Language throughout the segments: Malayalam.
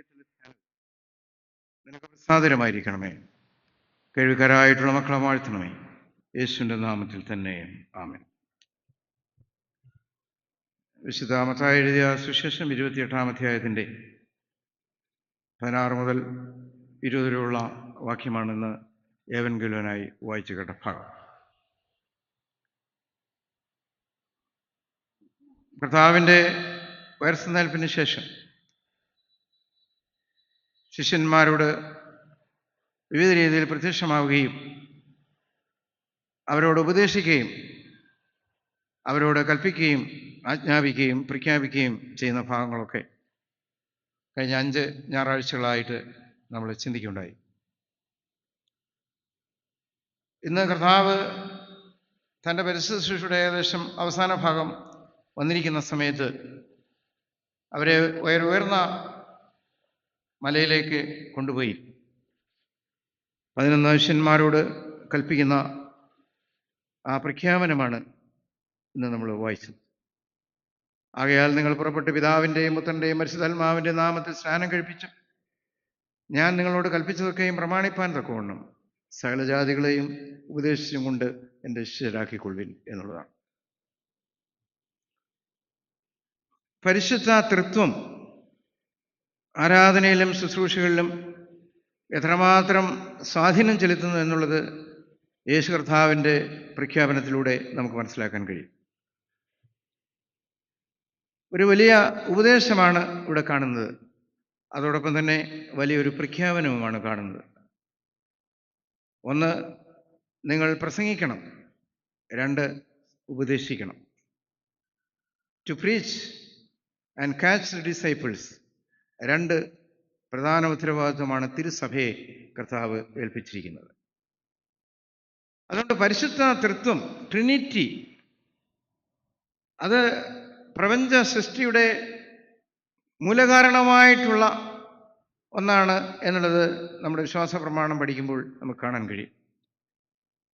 ഹൃദയത്തിലെ ധ്യാനം നിനക്ക് പ്രസാദരമായിരിക്കണമേ. കേൾവിക്കാരായിട്ടുള്ള മക്കളെ വാഴ്ത്തണമേ. യേശുവിൻ്റെ നാമത്തിൽ തന്നെ ആമേൻ. വിശുദ്ധ മത്തായി എഴുതിയ സുവിശേഷം 28-ാം അധ്യായത്തിൻ്റെ 16 മുതൽ 20 വരെയുള്ള വാക്യമാണെന്ന് ഏവൻഗേലിയോനായി വായിച്ചു കേട്ട ഭാഗം. കർത്താവിൻ്റെ ഉയർത്തെഴുന്നേൽപ്പിന് ശേഷം ശിഷ്യന്മാരോട് വിവിധ രീതിയിൽ പ്രത്യക്ഷമാവുകയും അവരോട് ഉപദേശിക്കുകയും അവരോട് കൽപ്പിക്കുകയും ആജ്ഞാപിക്കുകയും പ്രഖ്യാപിക്കുകയും ചെയ്യുന്ന ഭാഗങ്ങളൊക്കെ കഴിഞ്ഞ 5 ഞായറാഴ്ചകളായിട്ട് നമ്മൾ ചിന്തിക്കുകയുണ്ടായി. ഇന്ന് കർത്താവ് തൻ്റെ പരിശുദ്ധ ശുശ്രൂഷയുടെ ഏകദേശം അവസാന ഭാഗം വന്നിരിക്കുന്ന സമയത്ത് അവരെ ഉയർന്ന മലയിലേക്ക് കൊണ്ടുപോയി 11 ശിഷ്യന്മാരോട് കൽപ്പിക്കുന്ന ആ പ്രഖ്യാപനമാണ് ഇന്ന് നമ്മൾ വായിച്ചത്. ആകയാൽ നിങ്ങൾ പുറപ്പെട്ട് പിതാവിൻ്റെയും പുത്രൻ്റെയും പരിശുദ്ധാത്മാവിൻ്റെ നാമത്തിൽ സ്നാനം കഴിപ്പിച്ചു ഞാൻ നിങ്ങളോട് കൽപ്പിച്ചതൊക്കെയും പ്രമാണിപ്പാൻ തക്കവണ്ണം സകല ജാതികളെയും ഉപദേശിച്ചും കൊണ്ട് എൻ്റെ ശിഷ്യരാക്കിക്കൊള്ളുവിൻ എന്നുള്ളതാണ്. പരിശുദ്ധ തൃത്വം ആരാധനയിലും ശുശ്രൂഷകളിലും എത്രമാത്രം സ്വാധീനം ചെലുത്തുന്നു എന്നുള്ളത് യേശു കർത്താവിൻ്റെ പ്രഖ്യാപനത്തിലൂടെ നമുക്ക് മനസ്സിലാക്കാൻ കഴിയും. ഒരു വലിയ ഉപദേശമാണ് ഇവിടെ കാണുന്നത്. അതോടൊപ്പം തന്നെ വലിയൊരു പ്രഖ്യാപനവുമാണ് കാണുന്നത്. 1, നിങ്ങൾ പ്രസംഗിക്കണം. 2, ഉപദേശിക്കണം. To preach and catch the disciples. 2 പ്രധാന ഉത്തരവാദിത്വമാണ് തിരുസഭയെ കർത്താവ് ഏൽപ്പിച്ചിരിക്കുന്നത്. അതുകൊണ്ട് പരിശുദ്ധ തൃത്വം, ട്രിനിറ്റി, അത് പ്രപഞ്ച സൃഷ്ടിയുടെ മൂലകാരണമായിട്ടുള്ള ഒന്നാണ് എന്നുള്ളത് നമ്മുടെ വിശ്വാസ പ്രമാണം പഠിക്കുമ്പോൾ നമുക്ക് കാണാൻ കഴിയും.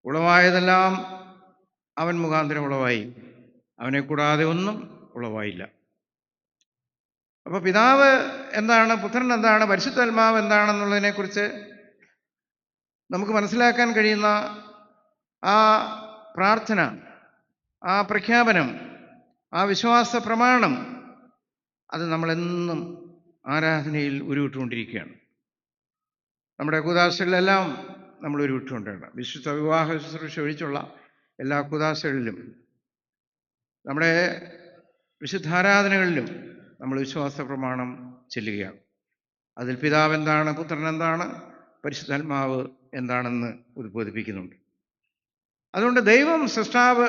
ഉളവായതെല്ലാം അവൻ മുഖാന്തരം ഉളവായി, അവനെ കൂടാതെ ഒന്നും ഉളവായില്ല. അപ്പോൾ പിതാവ് എന്താണ്, പുത്രൻ എന്താണ്, പരിശുദ്ധാത്മാവ് എന്താണെന്നുള്ളതിനെക്കുറിച്ച് നമുക്ക് മനസ്സിലാക്കാൻ കഴിയുന്ന ആ പ്രാർത്ഥന, ആ പ്രഖ്യാപനം, ആ വിശ്വാസ പ്രമാണം, അത് നമ്മളെന്നും ആരാധനയിൽ ഉരുവിട്ടുകൊണ്ടിരിക്കുകയാണ്. നമ്മുടെ കൂദാശകളിലെല്ലാം നമ്മൾ ഉരുവിട്ടുകൊണ്ടാണ്. വിശുദ്ധ വിവാഹ ശുശ്രൂഷ ഒഴിച്ചുള്ള എല്ലാ കൂദാശകളിലും നമ്മുടെ വിശുദ്ധാരാധനകളിലും നമ്മൾ വിശ്വാസ പ്രമാണം ചെല്ലുകയാണ്. അതിൽ പിതാവ് എന്താണ്, പുത്രൻ എന്താണ്, പരിശുദ്ധാത്മാവ് എന്താണെന്ന് ഉദ്ബോധിപ്പിക്കുന്നുണ്ട്. അതുകൊണ്ട് ദൈവം സൃഷ്ടാവ്,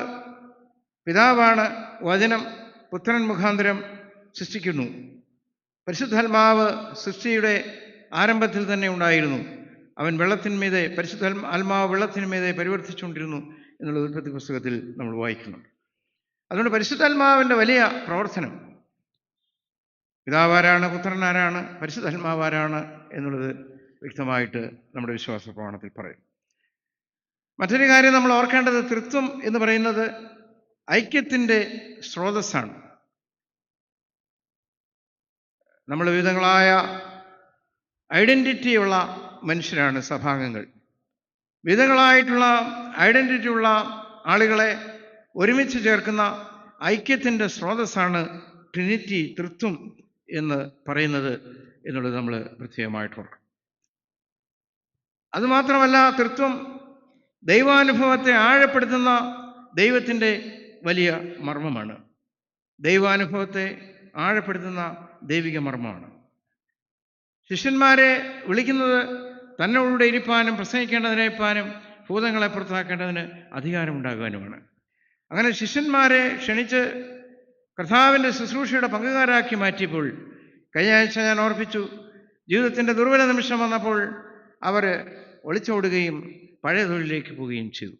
പിതാവാണ്, വചനം പുത്രൻ മുഖാന്തരം സൃഷ്ടിക്കുന്നു. പരിശുദ്ധാത്മാവ് സൃഷ്ടിയുടെ ആരംഭത്തിൽ തന്നെ ഉണ്ടായിരുന്നു. അവൻ വെള്ളത്തിന്മീതെ, ആത്മാവ് വെള്ളത്തിന്മീതെ പരിവർത്തിച്ചുകൊണ്ടിരുന്നു എന്നുള്ളത് ഉൽപ്പത്തി പുസ്തകത്തിൽ നമ്മൾ വായിക്കുന്നുണ്ട്. അതുകൊണ്ട് പരിശുദ്ധാത്മാവിൻ്റെ വലിയ പ്രവർത്തനം, പിതാവാരാണ്, പുത്രനാരാണ്, പരിശുദ്ധാത്മാവാരാണ് എന്നുള്ളത് വ്യക്തമായിട്ട് നമ്മുടെ വിശ്വാസ പ്രമാണത്തിൽ പറയും. മറ്റൊരു കാര്യം നമ്മൾ ഓർക്കേണ്ടത്, തൃത്വം എന്ന് പറയുന്നത് ഐക്യത്തിൻ്റെ സ്രോതസ്സാണ്. നമ്മൾ വിവിധങ്ങളായ ഐഡൻറ്റിറ്റിയുള്ള മനുഷ്യരാണ് സഭാംഗങ്ങൾ. വിവിധങ്ങളായിട്ടുള്ള ഐഡൻറ്റിറ്റിയുള്ള ആളുകളെ ഒരുമിച്ച് ചേർക്കുന്ന ഐക്യത്തിൻ്റെ സ്രോതസ്സാണ് ട്രിനിറ്റി, തൃത്വം എന്ന് പറയുന്നത് എന്നുള്ളത് നമ്മൾ പ്രത്യേകമായിട്ട് ഓർക്കണം. അതുമാത്രമല്ല, തൃത്വം ദൈവാനുഭവത്തെ ആഴപ്പെടുത്തുന്ന ദൈവത്തിൻ്റെ വലിയ മർമ്മമാണ്. ദൈവാനുഭവത്തെ ആഴപ്പെടുത്തുന്ന ദൈവിക മർമ്മമാണ്. ശിഷ്യന്മാരെ വിളിക്കുന്നത് തന്നോടുകൂടെ ഇരിപ്പാനും പ്രസംഗിക്കേണ്ടതിനേപ്പാനും ഭൂതങ്ങളെ പുറത്താക്കേണ്ടതിന് അധികാരമുണ്ടാകാനുമാണ്. അങ്ങനെ ശിഷ്യന്മാരെ ക്ഷണിച്ച് കർത്താവിൻ്റെ ശുശ്രൂഷയുടെ പങ്കുകാരാക്കി മാറ്റിയപ്പോൾ, കഴിഞ്ഞ ആഴ്ച ഞാൻ ഓർപ്പിച്ചു, ജീവിതത്തിൻ്റെ ദുർബല നിമിഷം വന്നപ്പോൾ അവർ ഒളിച്ചോടുകയും പഴയ തൊഴിലിലേക്ക് പോവുകയും ചെയ്തു.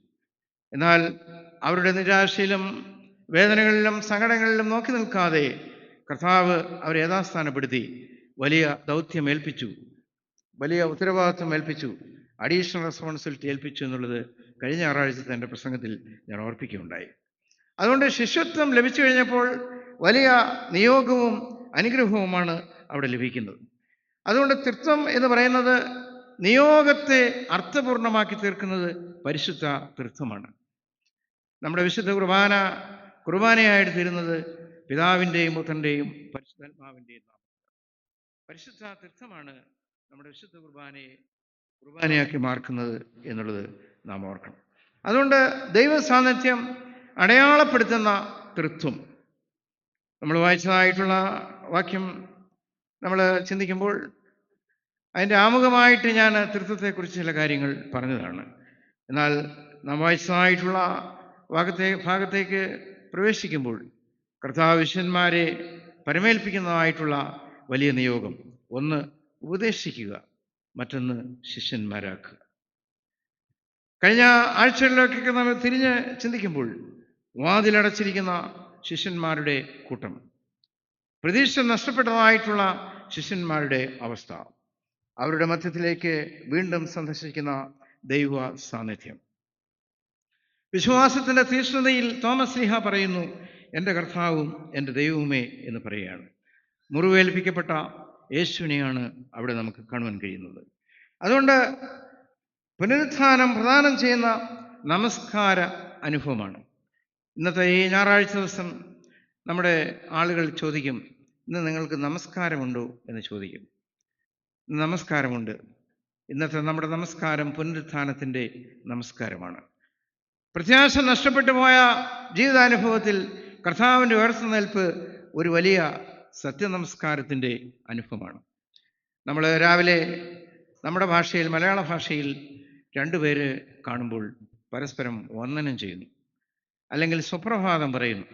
എന്നാൽ അവരുടെ നിരാശയിലും വേദനകളിലും സങ്കടങ്ങളിലും നോക്കി നിൽക്കാതെ കർത്താവ് അവരെ യഥാസ്ഥാനപ്പെടുത്തി വലിയ ദൗത്യം ഏൽപ്പിച്ചു, വലിയ ഉത്തരവാദിത്വം ഏൽപ്പിച്ചു, അഡീഷണൽ റെസ്പോൺസിബിലിറ്റി ഏൽപ്പിച്ചു എന്നുള്ളത് കഴിഞ്ഞ ഞായറാഴ്ചത്തെ എൻ്റെ പ്രസംഗത്തിൽ ഞാൻ ഓർപ്പിക്കുകയുണ്ടായി. അതുകൊണ്ട് ശിഷ്യത്വം ലഭിച്ചു കഴിഞ്ഞപ്പോൾ വലിയ നിയോഗവും അനുഗ്രഹവുമാണ് അവിടെ ലഭിക്കുന്നത്. അതുകൊണ്ട് തൃത്വം എന്ന് പറയുന്നത് നിയോഗത്തെ അർത്ഥപൂർണമാക്കി തീർക്കുന്നത് പരിശുദ്ധ തൃത്വമാണ്. നമ്മുടെ വിശുദ്ധ കുർബാനയായിട്ട് തീരുന്നത് പിതാവിൻ്റെയും പുത്രൻ്റെയും പരിശുദ്ധാത്മാവിൻ്റെയും നാമം. പരിശുദ്ധ തൃത്വമാണ് നമ്മുടെ വിശുദ്ധ കുർബാനയാക്കി മാർക്കുന്നത് എന്നുള്ളത് നാം ഓർക്കണം. അതുകൊണ്ട് ദൈവ സാന്നിധ്യം അടയാളപ്പെടുത്തുന്ന തൃത്വം, നമ്മൾ വായിച്ചതായിട്ടുള്ള വാക്യം നമ്മൾ ചിന്തിക്കുമ്പോൾ അതിൻ്റെ ആമുഖമായിട്ട് ഞാൻ തൃത്വത്തെക്കുറിച്ച് ചില കാര്യങ്ങൾ പറഞ്ഞതാണ്. എന്നാൽ നാം വായിച്ചതായിട്ടുള്ള ഭാഗത്തേക്ക് പ്രവേശിക്കുമ്പോൾ കർത്താവ് ശിഷ്യന്മാരെ പരമേൽപ്പിക്കുന്നതായിട്ടുള്ള വലിയ നിയോഗം, ഒന്ന് ഉപദേശിക്കുക, മറ്റൊന്ന് ശിഷ്യന്മാരാക്കുക. കഴിഞ്ഞ ആഴ്ചകളിലേക്കൊക്കെ നമ്മൾ തിരിഞ്ഞ് ചിന്തിക്കുമ്പോൾ വാതിലടച്ചിരിക്കുന്ന ശിഷ്യന്മാരുടെ കൂട്ടം, പ്രതീക്ഷ നഷ്ടപ്പെട്ടതായിട്ടുള്ള ശിഷ്യന്മാരുടെ അവസ്ഥ, അവരുടെ മധ്യത്തിലേക്ക് വീണ്ടും സന്ദർശിക്കുന്ന ദൈവ സാന്നിധ്യം. വിശ്വാസത്തിൻ്റെ തീക്ഷ്ണതയിൽ തോമസ് ശ്ലീഹ പറയുന്നു, എൻ്റെ കർത്താവും എൻ്റെ ദൈവവുമേ എന്ന് പറയുകയാണ്. മുറിവേൽപ്പിക്കപ്പെട്ട യേശുവിനെയാണ് അവിടെ നമുക്ക് കാണുവാൻ കഴിയുന്നത്. അതുകൊണ്ട് പുനരുത്ഥാനം പ്രദാനം ചെയ്യുന്ന നമസ്കാര അനുഭവമാണ്. ഇന്നത്തെ ഈ ഞായറാഴ്ച ദിവസം നമ്മുടെ ആളുകൾ ചോദിക്കും, ഇന്ന് നിങ്ങൾക്ക് നമസ്കാരമുണ്ടോ എന്ന് ചോദിക്കും. നമസ്കാരമുണ്ട്. ഇന്നത്തെ നമ്മുടെ നമസ്കാരം പുനരുത്ഥാനത്തിൻ്റെ നമസ്കാരമാണ്. പ്രത്യാശ നഷ്ടപ്പെട്ടു പോയ ജീവിതാനുഭവത്തിൽ കർത്താവിൻ്റെ ഉയർത്തെഴുന്നേൽപ്പ് ഒരു വലിയ സത്യനമസ്കാരത്തിൻ്റെ അനുഭവമാണ്. നമ്മൾ രാവിലെ നമ്മുടെ ഭാഷയിൽ, മലയാള ഭാഷയിൽ രണ്ടുപേര് കാണുമ്പോൾ പരസ്പരം വന്ദനം ചെയ്യുന്നു, അല്ലെങ്കിൽ സുപ്രഭാതം പറയുന്നു.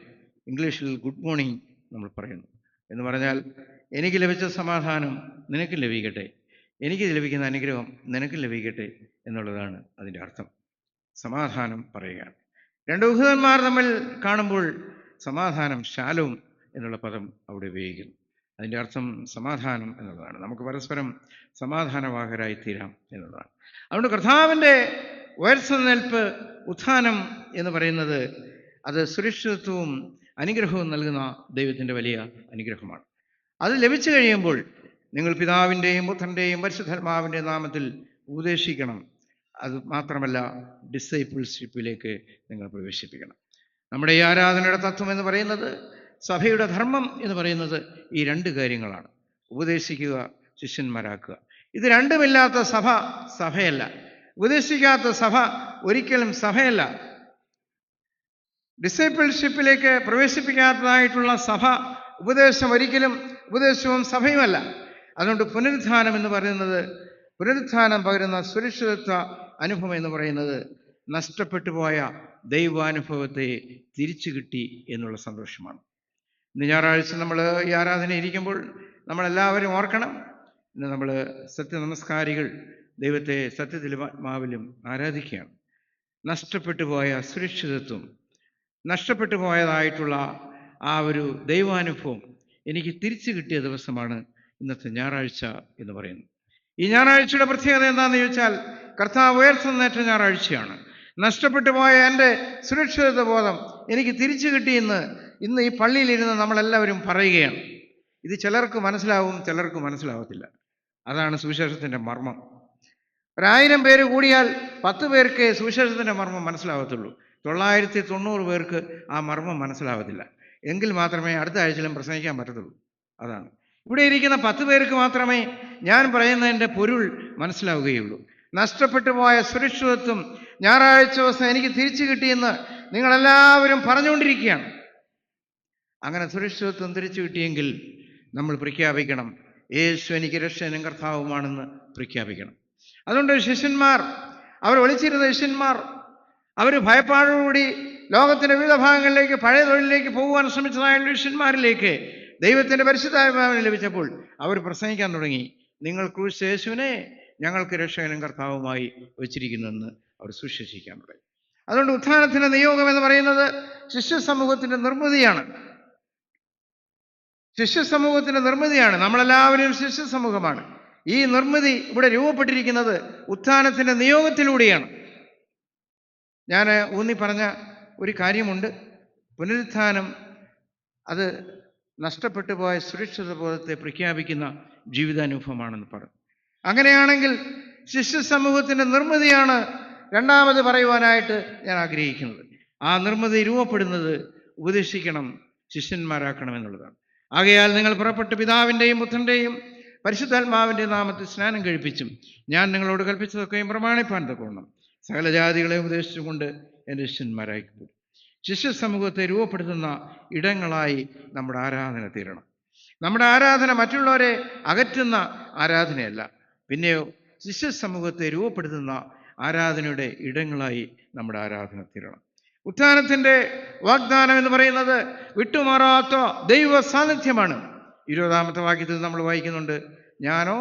ഇംഗ്ലീഷിൽ ഗുഡ് മോർണിംഗ് നമ്മൾ പറയുന്നു. എന്ന് പറഞ്ഞാൽ എനിക്ക് ലഭിച്ച സമാധാനം നിനക്ക് ലഭിക്കട്ടെ, എനിക്ക് ലഭിക്കുന്ന അനുഗ്രഹം നിനക്ക് ലഭിക്കട്ടെ എന്നുള്ളതാണ് അതിൻ്റെ അർത്ഥം. സമാധാനം പറയുകയാണ്. രണ്ട് വിഹുതന്മാർ തമ്മിൽ കാണുമ്പോൾ സമാധാനം, ശാലോം എന്നുള്ള പദം അവിടെ ഉപയോഗിക്കുന്നു. അതിൻ്റെ അർത്ഥം സമാധാനം എന്നുള്ളതാണ്. നമുക്ക് പരസ്പരം സമാധാനവാഹകരായി തീരാം എന്നുള്ളതാണ്. അതുകൊണ്ട് കർത്താവിൻ്റെ ഉയർത്തെഴുന്നേൽപ്പ്, ഉത്ഥാനം എന്ന് പറയുന്നത് അത് സുരക്ഷിതത്വവും അനുഗ്രഹവും നൽകുന്ന ദൈവത്തിൻ്റെ വലിയ അനുഗ്രഹമാണ്. അത് ലഭിച്ചു കഴിയുമ്പോൾ നിങ്ങൾ പിതാവിൻ്റെയും പുത്രൻ്റെയും പരിശുദ്ധാത്മാവിൻ്റെയും നാമത്തിൽ ഉപദേശിക്കണം. അത് മാത്രമല്ല, ഡിസൈപ്പിൾഷിപ്പിലേക്ക് നിങ്ങൾ പ്രവേശിപ്പിക്കണം. നമ്മുടെ ഈ ആരാധനയുടെ തത്വം എന്ന് പറയുന്നത്, സഭയുടെ ധർമ്മം എന്ന് പറയുന്നത് ഈ രണ്ട് കാര്യങ്ങളാണ്: ഉപദേശിക്കുക, ശിഷ്യന്മാരാക്കുക. ഇത് രണ്ടുമില്ലാത്ത സഭ സഭയല്ല. ഉപദേശിക്കാത്ത സഭ ഒരിക്കലും സഭയല്ല. ഡിസൈപ്പിൾഷിപ്പിലേക്ക് പ്രവേശിപ്പിക്കാത്തതായിട്ടുള്ള സഭ ഉപദേശം ഒരിക്കലും ഉപദേശവും സഭയുമല്ല. അതുകൊണ്ട് പുനരുത്ഥാനം എന്ന് പറയുന്നത്, പുനരുത്ഥാനം പകരുന്ന സുരക്ഷിതത്വ അനുഭവം എന്ന് പറയുന്നത് നഷ്ടപ്പെട്ടു പോയ ദൈവാനുഭവത്തെ തിരിച്ചു കിട്ടി എന്നുള്ള സന്തോഷമാണ്. ഇന്ന് ഞായറാഴ്ച നമ്മൾ ഈ ആരാധന ഇരിക്കുമ്പോൾ നമ്മളെല്ലാവരും ഓർക്കണം, ഇന്ന് നമ്മൾ സത്യനമസ്കാരികൾ ദൈവത്തെ സത്യത്തിലും ആത്മാവിലും ആരാധിക്കുകയാണ്. നഷ്ടപ്പെട്ടു പോയ സുരക്ഷിതത്വം, നഷ്ടപ്പെട്ടു പോയതായിട്ടുള്ള ആ ഒരു ദൈവാനുഭവം എനിക്ക് തിരിച്ചു കിട്ടിയ ദിവസമാണ് ഇന്നത്തെ ഞായറാഴ്ച എന്ന് പറയുന്നത്. ഈ ഞായറാഴ്ചയുടെ പ്രത്യേകത എന്താണെന്ന് ചോദിച്ചാൽ, കർത്താവ് ഉയർത്തെഴുന്നേറ്റ ഞായറാഴ്ചയാണ്. നഷ്ടപ്പെട്ടു പോയ എൻ്റെ സുരക്ഷിതത്വ ബോധം എനിക്ക് തിരിച്ചു കിട്ടിയെന്ന് ഇന്ന് ഈ പള്ളിയിലിരുന്ന് നമ്മളെല്ലാവരും പറയുകയാണ്. ഇത് ചിലർക്ക് മനസ്സിലാവും, ചിലർക്ക് മനസ്സിലാവത്തില്ല. അതാണ് സുവിശേഷത്തിൻ്റെ മർമ്മം. 1000 പേര് കൂടിയാൽ 10 പേർക്ക് സുവിശേഷത്തിൻ്റെ മർമ്മം മനസ്സിലാവത്തുള്ളൂ. 990 പേർക്ക് ആ മർമ്മം മനസ്സിലാവത്തില്ല. എങ്കിൽ മാത്രമേ അടുത്ത ആഴ്ചയിലും പ്രസംഗിക്കാൻ പറ്റത്തുള്ളൂ. അതാണ്. ഇവിടെ ഇരിക്കുന്ന 10 പേർക്ക് മാത്രമേ ഞാൻ പറയുന്നതിൻ്റെ പൊരുൾ മനസ്സിലാവുകയുള്ളൂ. നഷ്ടപ്പെട്ടു പോയ സുരക്ഷിതത്വം ഞായറാഴ്ച ദിവസം എനിക്ക് തിരിച്ചു കിട്ടിയെന്ന് നിങ്ങളെല്ലാവരും പറഞ്ഞുകൊണ്ടിരിക്കുകയാണ്. അങ്ങനെ സുരക്ഷിതത്വം തിരിച്ചു കിട്ടിയെങ്കിൽ നമ്മൾ പ്രഖ്യാപിക്കണം, യേശു എനിക്ക് രക്ഷകനും കർത്താവുമാണെന്ന് പ്രഖ്യാപിക്കണം. അതുകൊണ്ട് ശിഷ്യന്മാർ, അവർ ഒളിച്ചിരുന്ന ശിഷ്യന്മാർ, അവർ ഭയപ്പാടോടുകൂടി ലോകത്തിൻ്റെ വിവിധ ഭാഗങ്ങളിലേക്ക്, പഴയ തൊഴിലിലേക്ക് പോകുവാൻ ശ്രമിച്ചതായുള്ള ശിഷ്യന്മാരിലേക്ക് ദൈവത്തിൻ്റെ പരിശുദ്ധാത്മാവിനെ ലഭിച്ചപ്പോൾ അവർ പ്രസംഗിക്കാൻ തുടങ്ങി, നിങ്ങൾ ക്രൂശിച്ച യേശുവിനെ ഞങ്ങൾക്ക് രക്ഷകനും കർത്താവുമായി വെച്ചിരിക്കുന്നുവെന്ന് അവർ സുശേഷിക്കാൻ തുടങ്ങി. അതുകൊണ്ട് ഉത്ഥാനത്തിൻ്റെ നിയോഗം എന്ന് പറയുന്നത് ശിഷ്യ സമൂഹത്തിൻ്റെ നിർമ്മിതിയാണ്. ശിഷ്യ സമൂഹത്തിൻ്റെ നിർമ്മിതിയാണ്. നമ്മളെല്ലാവരും ശിഷ്യ സമൂഹമാണ്. ഈ നിർമ്മിതി ഇവിടെ രൂപപ്പെട്ടിരിക്കുന്നത് ഉത്ഥാനത്തിൻ്റെ നിയോഗത്തിലൂടെയാണ്. ഞാൻ ഊന്നി പറഞ്ഞ ഒരു കാര്യമുണ്ട്. പുനരുത്ഥാനം അത് നഷ്ടപ്പെട്ടു പോയ സുരക്ഷിത ബോധത്തെ പ്രഖ്യാപിക്കുന്ന ജീവിതാനുഭവമാണെന്ന് പറഞ്ഞു. അങ്ങനെയാണെങ്കിൽ ശിഷ്യ സമൂഹത്തിൻ്റെ നിർമ്മിതിയാണ് രണ്ടാമത് പറയുവാനായിട്ട് ഞാൻ ആഗ്രഹിക്കുന്നത്. ആ നിർമ്മിതി രൂപപ്പെടുന്നത് ഉപദേശിക്കണം, ശിഷ്യന്മാരാക്കണം എന്നുള്ളതാണ്. ആകയാൽ നിങ്ങൾ പുറപ്പെട്ട് പിതാവിൻ്റെയും പുത്രൻ്റെയും പരിശുദ്ധാത്മാവിൻ്റെ നാമത്തിൽ സ്നാനം കഴിപ്പിച്ചും ഞാൻ നിങ്ങളോട് കൽപ്പിച്ചതൊക്കെയും പ്രമാണിപ്പാൻ തക്കവണ്ണം സകല ജാതികളെ ഉപദേശിച്ചുകൊണ്ട് എൻ്റെ ശിഷ്യന്മാരായിപ്പോയി. ശിഷ്യ സമൂഹത്തെ രൂപപ്പെടുത്തുന്ന ഇടങ്ങളായി നമ്മുടെ ആരാധന തീരണം. നമ്മുടെ ആരാധന മറ്റുള്ളവരെ അകറ്റുന്ന ആരാധനയല്ല, പിന്നെയോ ശിഷ്യ സമൂഹത്തെ രൂപപ്പെടുത്തുന്ന ആരാധനയുടെ ഇടങ്ങളായി നമ്മുടെ ആരാധന തീരണം. ഉത്ഥാനത്തിൻ്റെ വാഗ്ദാനം എന്ന് പറയുന്നത് വിട്ടുമാറാത്ത ദൈവ സാന്നിധ്യമാണ്. 20-ാമത്തെ വാക്യത്തിൽ നമ്മൾ വായിക്കുന്നുണ്ട്, ഞാനോ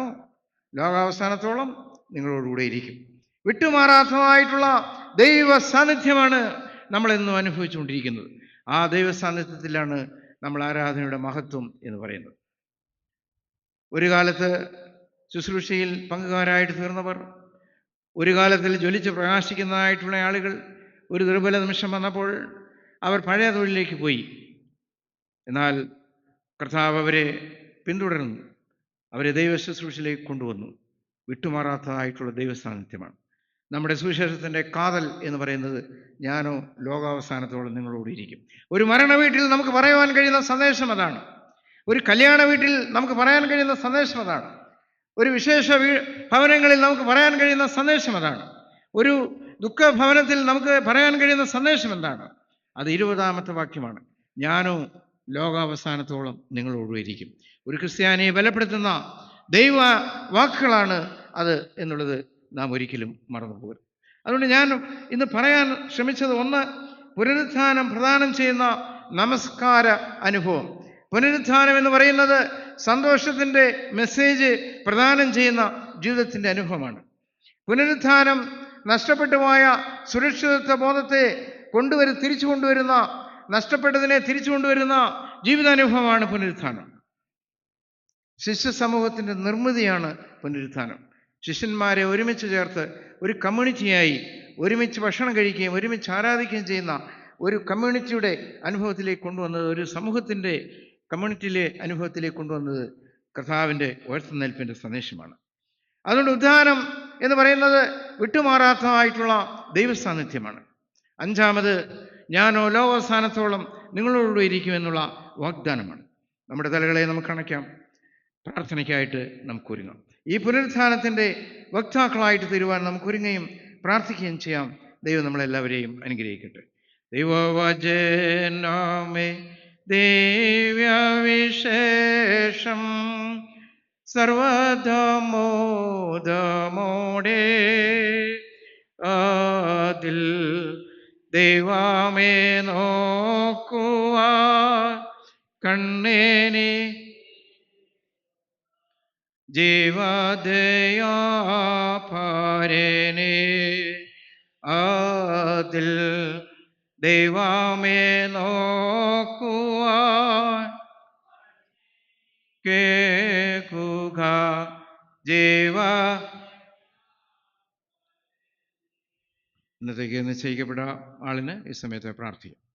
ലോകാവസാനത്തോളം നിങ്ങളോടുകൂടെ ഇരിക്കും. വിട്ടുമാറാത്തതായിട്ടുള്ള ദൈവ സാന്നിധ്യമാണ് നമ്മളെന്നും അനുഭവിച്ചുകൊണ്ടിരിക്കുന്നത്. ആ ദൈവ സാന്നിധ്യത്തിലാണ് നമ്മൾ ആരാധനയുടെ മഹത്വം എന്ന് പറയുന്നത്. ഒരു കാലത്ത് ശുശ്രൂഷയിൽ പങ്കുകാരായിട്ട് തീർന്നവർ, ഒരു കാലത്തിൽ ജ്വലിച്ച് പ്രകാശിക്കുന്നതായിട്ടുള്ള ആളുകൾ ഒരു ദുർബല നിമിഷം വന്നപ്പോൾ അവർ പഴയ തൊഴിലിലേക്ക് പോയി. എന്നാൽ കർത്താവ് അവരെ പിന്തുടർന്നു, അവരെ ദൈവ ശുശ്രൂഷയിലേക്ക് കൊണ്ടുവന്നു. വിട്ടുമാറാത്തതായിട്ടുള്ള ദൈവ സാന്നിധ്യമാണ് നമ്മുടെ സുവിശേഷത്തിൻ്റെ കാതൽ എന്ന് പറയുന്നത്. ഞാനോ ലോകാവസാനത്തോളം നിങ്ങളോട് ഇരിക്കും. ഒരു മരണ വീട്ടിൽ നമുക്ക് പറയുവാൻ കഴിയുന്ന സന്ദേശം അതാണ്. ഒരു കല്യാണ വീട്ടിൽ നമുക്ക് പറയാൻ കഴിയുന്ന സന്ദേശം അതാണ്. ഒരു വിശേഷ ഭവനങ്ങളിൽ നമുക്ക് പറയാൻ കഴിയുന്ന സന്ദേശം അതാണ്. ഒരു ദുഃഖഭവനത്തിൽ നമുക്ക് പറയാൻ കഴിയുന്ന സന്ദേശം എന്താണ്? അത് 20-ാമത്തെ വാക്യമാണ്, ഞാനോ ലോകാവസാനത്തോളം നിങ്ങളോട് ഇരിക്കും. ഒരു ക്രിസ്ത്യാനിയെ ബലപ്പെടുത്തുന്ന ദൈവ വാക്കുകളാണ് അത് എന്നുള്ളത് നാം ഒരിക്കലും മറന്നു പോകരുത്. അതുകൊണ്ട് ഞാൻ ഇന്ന് പറയാൻ ശ്രമിച്ചത്, ഒന്ന്, പുനരുത്ഥാനം പ്രദാനം ചെയ്യുന്ന നമസ്കാര അനുഭവം. പുനരുത്ഥാനം എന്ന് പറയുന്നത് സന്തോഷത്തിൻ്റെ മെസ്സേജ് പ്രദാനം ചെയ്യുന്ന ജീവിതത്തിൻ്റെ അനുഭവമാണ്. പുനരുത്ഥാനം നഷ്ടപ്പെട്ടു പോയ സുരക്ഷിതത്വ ബോധത്തെ തിരിച്ചു കൊണ്ടുവരുന്ന, നഷ്ടപ്പെട്ടതിനെ തിരിച്ചു കൊണ്ടുവരുന്ന ജീവിതാനുഭവമാണ് പുനരുത്ഥാനം. ശിഷ്യ സമൂഹത്തിൻ്റെ നിർമ്മിതിയാണ് പുനരുത്ഥാനം. ശിഷ്യന്മാരെ ഒരുമിച്ച് ചേർത്ത് ഒരു കമ്മ്യൂണിറ്റിയായി ഒരുമിച്ച് ഭക്ഷണം കഴിക്കുകയും ഒരുമിച്ച് ആരാധിക്കുകയും ചെയ്യുന്ന ഒരു കമ്മ്യൂണിറ്റിയുടെ അനുഭവത്തിലേക്ക് കൊണ്ടുവന്നത്, ഒരു സമൂഹത്തിൻ്റെ കമ്മ്യൂണിറ്റിയിലെ അനുഭവത്തിലേക്ക് കൊണ്ടുവന്നത് കർത്താവിൻ്റെ ഉയർത്തെഴുന്നേൽപ്പിൻ്റെ സന്ദേശമാണ്. അതുകൊണ്ട് ഉദ്ധാനം എന്ന് പറയുന്നത് വിട്ടുമാറാത്തതായിട്ടുള്ള ദൈവസാന്നിധ്യമാണ്. 5-ാമത്, ഞാനോ ലോകാവസാനത്തോളം നിങ്ങളോടുകൂടെ ഇരിക്കുമെന്നുള്ള വാഗ്ദാനമാണ്. നമ്മുടെ തലകളെ നമുക്ക് അണയ്ക്കാം, പ്രാർത്ഥനയ്ക്കായിട്ട് നമുക്ക് ഒരുങ്ങാം. ഈ പുനരുത്ഥാനത്തിൻ്റെ വക്താക്കളായിട്ട് തീരുവാൻ നമുക്ക് ഒരുങ്ങുകയും പ്രാർത്ഥിക്കുകയും ചെയ്യാം. ദൈവം നമ്മളെല്ലാവരെയും അനുഗ്രഹിക്കട്ടെ. ദൈവവചനമേ ദിവ്യവിശേഷം സർവദമോദമോടെ അതിൽ ദൈവമേ നോക്കുവാൻ കണ്ണേനെ ജീവദയാപരനെ അതിൽ ദൈവമേ നോക്കുവാൻ കേൾക്കുക ജീവ. ഇന്നത്തേക്ക് നിശ്ചയിക്കപ്പെട്ട ആളിന് ഈ സമയത്ത് പ്രാർത്ഥിക്കാം.